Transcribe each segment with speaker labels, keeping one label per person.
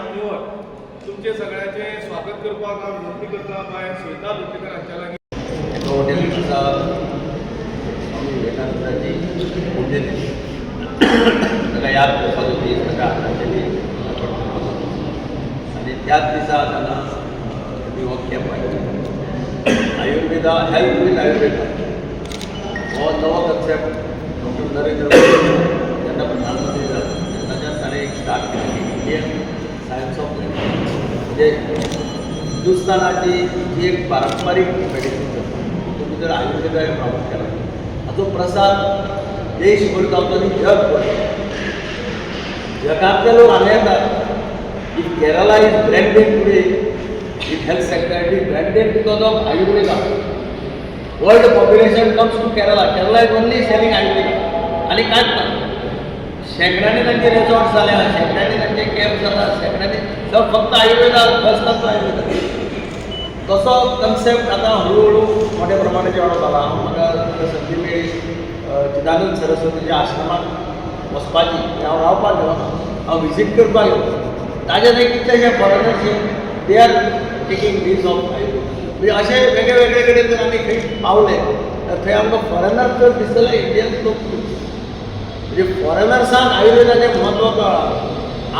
Speaker 1: मान्यवर तुमचे सगळ्याचे स्वागत करपाक हांव विनंती करता बाय श्वेता लोटलीकर हांच्या लागीं
Speaker 2: हॉटेल स्वामी विवेकानंदाची पुण्यतिथी ताका याद करपाचो दीस ताका आदरांजली आनी त्याच दिसा हांगा हो camp Ayurveda health with Ayurveda हो नवो कन्सेप्ट डॉक्टर नरेंद्र मोदी जेन्ना प्रधानमंत्री जाले तेन्नाच्यान ताणें एक स्टार्ट केली इंडियन सायन्स ऑफ मेडिसिन म्हणजे हिंदुस्थानाची जी एक पारंपारीक मेडिसीन आसा तितून भितर आयुर्वेदा हे प्रामुख्यान हाचो प्रसार देशभर जावचो आनी जगभर जगांतले लोक हांगा येतात if Kerala is branded today it health sector it is branded because of Ayurveda world population comes to Kerala Kerala is only selling Ayurveda आनी कांयच ना शेकड्यांनी तांचे रिसॉर्ट्स जाल्या शेकड्यांनी तांचे कॅम्प जातात शेकड्यांनी फक्त आयुर्वेदा फस्ट आयुर्वेदा तसो कन्सेप्ट आतां हळू हळू मोठ्या प्रमाणाचेर वाडत जाला म्हाका संदी मेळ्ळी चिदानंद सरस्वतीच्या आश्रमांत वचपाची हांव रावपाक गेलो हांव विजीट करपाक गेलो ताजे थंय कितलेशे foreigners they are taking leaves of Ayurveda म्हणजे अशे वेगळे वेगळे कडेन जर आमी खंय पावले तर थंय आमकां फॉरेनर चड दिसतले इंडियन लोक म्हणजे फॉरेनर्सांक आयुर्वेदाचें म्हत्व कळ्ळां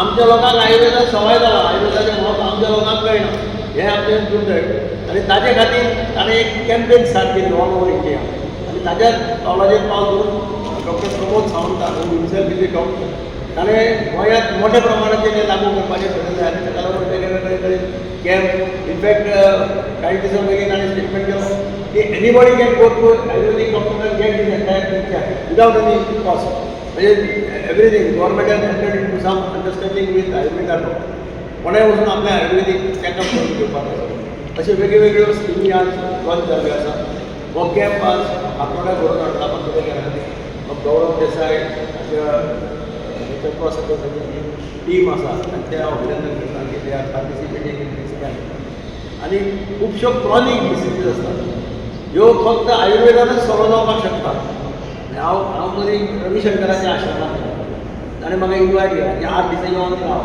Speaker 2: आमच्या लोकांक आयुर्वेदाक सवय जाला आयुर्वेदाचें म्हत्व आमच्या लोकांक कळना हें आमचें दुर्दैव आनी ताजे खातीर ताणें एक कॅम्पेन स्टार्ट केली ऑल ओवर इंडिया आनी ताज्याच पावलाचेर पावल धरून doctor Pramod Sawant himself is a doctor ताणें गोंयांत मोठ्या प्रमाणाचेर हें लागू करपाचें ठरयलें आनी ताका लागून वेगळे वेगळे कडेन कॅम्प इनफॅक्ट कांय दिसां बेगीन ताणें स्टेटमेंट केलो की anybody can go to ayurvedic doctor get this entire treatment without any cost म्हणजे एवरीथींग गव्हर्मेंटान entered into some understanding with Ayurveda doctor कोणें वचून आपलें आयुर्वेदीक चॅकअप करून घेवपाक जाय अश्यो वेगळ्यो वेगळ्यो स्किमी आज लॉन्च जाल्ल्यो आसा हो कॅम्प आज आठवड्याक घडोवन हाडटा कितें केला गौरव देसाय ताची टीम आसा तांचें हांव अभिनंदन करता की they are participating in this camp आनी खुबश्यो क्रॉनीक डिसिजीज आसतात ह्यो फक्त आयुर्वेदानूच सोलो जावपाक शकता हांव मदीं रविशंकराच्या आश्रमांत ताणें म्हाका इन्वायट केला की 8 दिसां येवन राव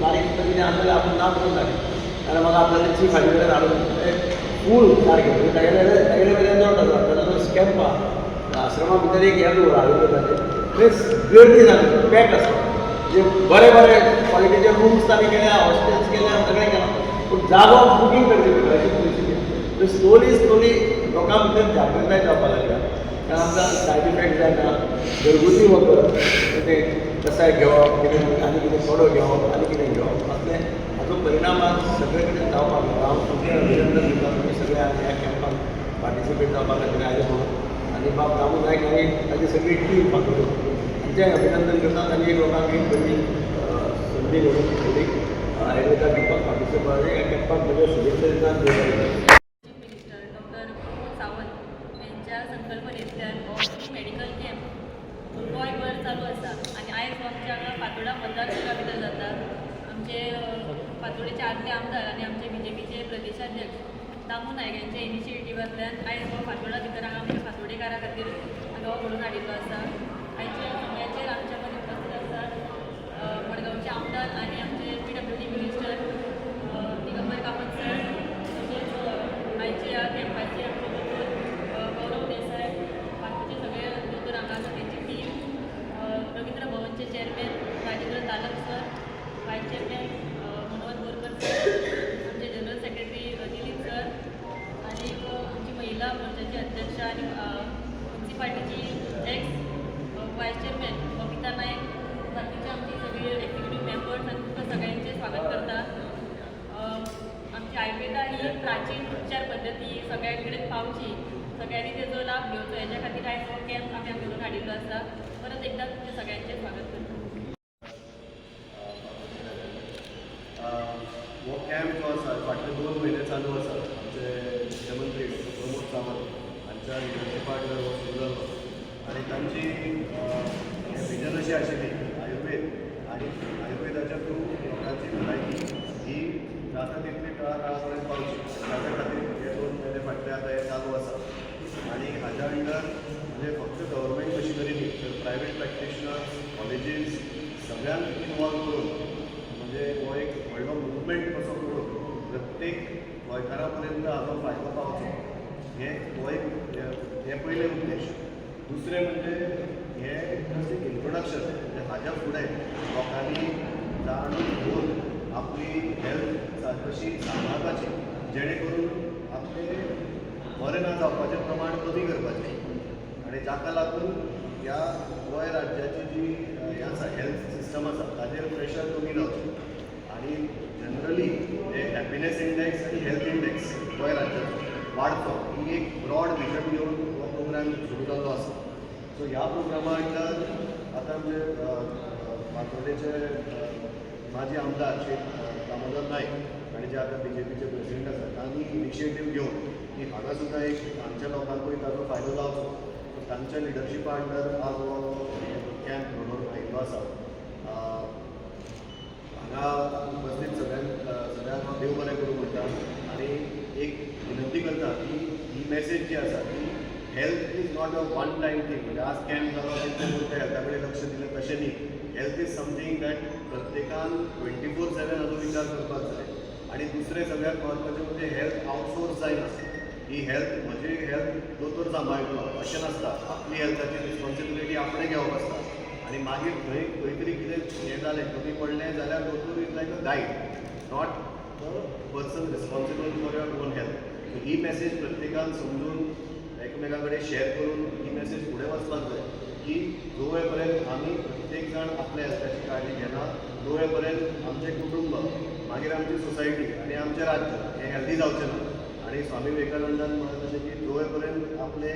Speaker 2: बारीक कितें आसलें आपूण ना करून धाडलें ताणें म्हाका आपल्याले चीफ आयुर्वेदाक हाडून फूल सारकें तागेले वयल्यान जोड आसा ताजो जो कॅम्प आसा आश्रमा भितर एक हें दवर आयुर्वेदाचें थंय गर्दी जाली पॅक आसा म्हणजे बरे बरे क्वॉलिटीचे रूम्स ताणें केल्या हॉस्टेल्स केल्या सगळें केलां पूण जागो बुकींग करची पडटा अशी परिस्थिती स्लोली स्लोली लोकां भितर जागृताय जावपाक लागल्या कारण आमकां सायड इफेक्ट जायना घरगुती वखद तें कसाय घेवप कितें आनी कितें कोडो घेवप आनी कितें घेवप असले हाचो परिणाम आज सगळे कडेन जावपाक लागला हांव तुमचें अभिनंदन करता तुमी सगळे आज ह्या कॅम्पाक पार्टिसिपेट जावपा खातीर आयले म्हणून आनी बाब दामू नायक आनी ताजी सगळी टीम फाटलो हांचेंय अभिनंदन करता तांणी एक लोकांक एक बरी संदी घडोवन दिली आयुर्वेदा दिवपाक पार्टिसिपेट ह्या कॅम्पाक म्हज्या शुभेच्छा दिता
Speaker 3: संकल्पनेंतल्यान हो मेडिकल कॅम्प गोंयभर चालू आसा आनी आयज आमच्या हांगा फातोर्डा मतदारसंघा भितर जाता आमचे फातोर्डेचे आदले आमदार आनी आमचे BJPचे प्रदेशाध्यक्ष दामू नायक यांच्या इनिशिएटिव्हांतल्यान आयज हो फातोर्डा भितर हांगा आमच्या फातोर्डेकारां खातीर हांगा हो घडोवन हाडिल्लो आसा आयच्या सगळ्यांचेर आमच्या मदीं उपस्थित आसात मडगांवचे आमदार आनी आमचे PWD minister Digambar Kamat sir तशेंच आयच्या ह्या कॅम्पाचे आमचे गौरव देसाय बाकीचे सगळे दोतोर हांगा आसा तेंची team Ravindra भवनचे chairman Rajendra Talak sir वायस चेअरमॅन मनोहर बोरकर सर आमचे जनरल सेक्रेटरी दिलीप सर आनी आमची महिला मोर्चाची अध्यक्ष आनी म्युन्सिपाल्टीची एक्स वायस चेअरमॅन बबिता नायक बाकीचे आमची सगळी एक्झिक्युटीव मेंबर्स आनी तुमकां सगळ्यांचें स्वागत करता आमची आयुर्वेदा ही प्राचीन उपचार पद्दती सगळ्या कडेन पावची सगळ्यांनी तेजो लाभ घेवचो हेच्या खातीर आयज हो कॅम्प आमी घडोवन हाडिल्लो आसा परत एकदा तुमचे सगळ्यांचें स्वागत करता
Speaker 4: हो कॅम्प जो आसा फाटले 2 म्हयने चालू आसा आमचे मुख्यमंत्री प्रमोद सावंत हांच्या लिडरशिपान हो सुरू जालो आनी तांची विजन अशी आशिल्ली आयुर्वेद आनी आयुर्वेदाच्या थ्रू लोकांची भलायकी ही जाता तितली तळागाळा पर्यंत पावची ताच्या खातीर हे 2 म्हयने फाटले आतां हे चालू आसा आनी हाज्या अंडर म्हणजे फक्त गव्हर्मेंट मशिनरी न्ही तर प्रायवेट प्रॅक्टिशनर्स कॉलेजीस सगळ्यांक इनवॉल्व करून म्हणजे हो एक प्रत्येक गोंयकारा पर्यंत हाचो फायदो पावचो हे पयले उद्देश. दुसरें म्हणजे हे इंट्रोडक्शन म्हणजे हाज्या फुडें लोकांनी जाणून घेवन आपली हेल्थ कशी सांबाळपाची जेणे करून आपले बरें ना जावपाचें प्रमाण कमी करपाचें आणि जाका लागून ह्या गोंय राज्याची जी हें आसा हेल्थ सिस्टम आसा ताजेर प्रेशर कमी जावचें आणि जनरली हे हॅपिनेस इंडेक्स आणि हेल्थ इंडेक्स गोंय राज्याचो वाडचो ही एक ब्रॉड विजन घेवन हो प्रोग्राम सुरू जाल्लो आसा. सो ह्या प्रोग्रामा अंडर आतां म्हणजे फातोर्डेचे माजी आमदार श्री दामोदर नायक आनी जे आतां BJPचे प्रेसिडेंट आसा तांणी इनिशिएटीव घेवन की हांगा सुद्दां एक हांगच्या लोकांकूय ताचो फायदो जावचो. सो तांच्या लिडरशिपा अंडर आज हो कॅम्प म्हणून आयिल्लो आसा. हांगा उपस्थित सगळ्यांक हांव देव बरें करूं म्हणटा आनी एक विनंती करता की ही मेसेज जी आसा ती health is not a one time thing म्हणजे आज कॅम्प जालो तें हेल्था कडेन लक्ष दिलें तशें न्ही. हेल्थ इज समथींग दॅट प्रत्येकान 24/7 हाचो विचार करपाक जाय. आणि दुसरें सगळ्यात महत्वाचें म्हणजे हेल्थ आउटसोर्स जायना. ही हेल्थ म्हजी हेल्थ दोतोर सांबाळटलो अशें नासता. आपली हेल्थाची रिस्पॉन्सिबिलिटी आपणें घेवप आसता आनी मागीर खंय तरी कितें हें जालें कमी पडलें जाल्यार दोतोर is like a guide not the person responsible for your on health. He message प्रत्येकान समजून एकमेका कडेन शेअर करून ही मेसेज फुडें वचपाक जाय की जो वेळ पर्यंत आमी प्रत्येक जाण आपल्या हेल्थाची काळजी घेना तो वेळ पर्यंत आमचें कुटुंब मागीर आमची सोसायटी आनी आमचें राज्य हें हेल्दी जावचें ना. आनी स्वामी विवेकानंदान म्हणत अशें की जो वेळ पर्यंत आपले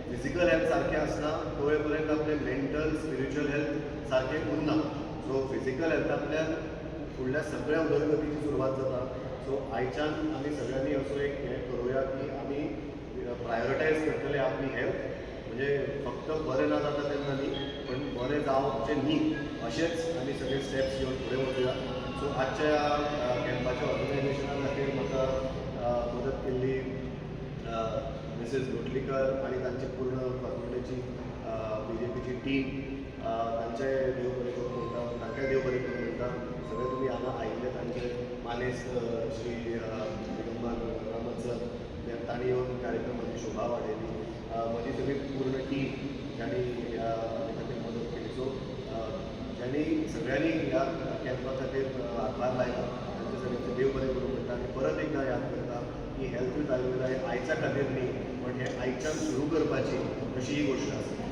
Speaker 4: फिजिकल हेल्थ सारकें आसना तो वेळ पर्यंत आपले मेंटल स्पिरिच्युअल हेल्थ सारकें उरना. सो फिजिकल हेल्थांतल्यान फुडल्या सगळ्या उदरगतीची सुरवात जाता. सो आयच्यान आमी सगळ्यांनी असो एक हें करुया की आमी प्रायोरिटायज करतले आपली हेल्थ म्हणजे फक्त बरें ना जाता तेन्ना न्ही पण बरें जावचें न्ही अशेंच आमी सगळे स्टेप्स घेवन फुडें वचूया. सो आजच्या कॅम्पाच्या ऑर्गनायझेशना खातीर म्हाका मदत केल्ली मिसेस लोटलीकर आनी तांची पूर्ण फातोर्डेची BJPची टीम तांचे देव बरें करूं म्हणटा तांकांय देव बरें करूं म्हणटा. सगळे तुमी हांगा आयिल्ले तांचे मानेस श्री दिगंबर रामन सर तांणी येवन कार्यक्रमाची शोभा वाडयली. म्हजी सगळी पूर्ण टीम ज्यांनी ह्या खातीर मदत केली. सो ज्यांनी सगळ्यांनी ह्या कॅम्पा खातीर हातभार लायला तांचे सगळ्यांचे देव बरें करूं म्हणटा आनी परत एकदा याद करता की हेल्थ विथ आयुर्वेदा हें आयच्या खातीर न्ही पण हें आयच्यान सुरू करपाची अशी ही गोश्ट आसा.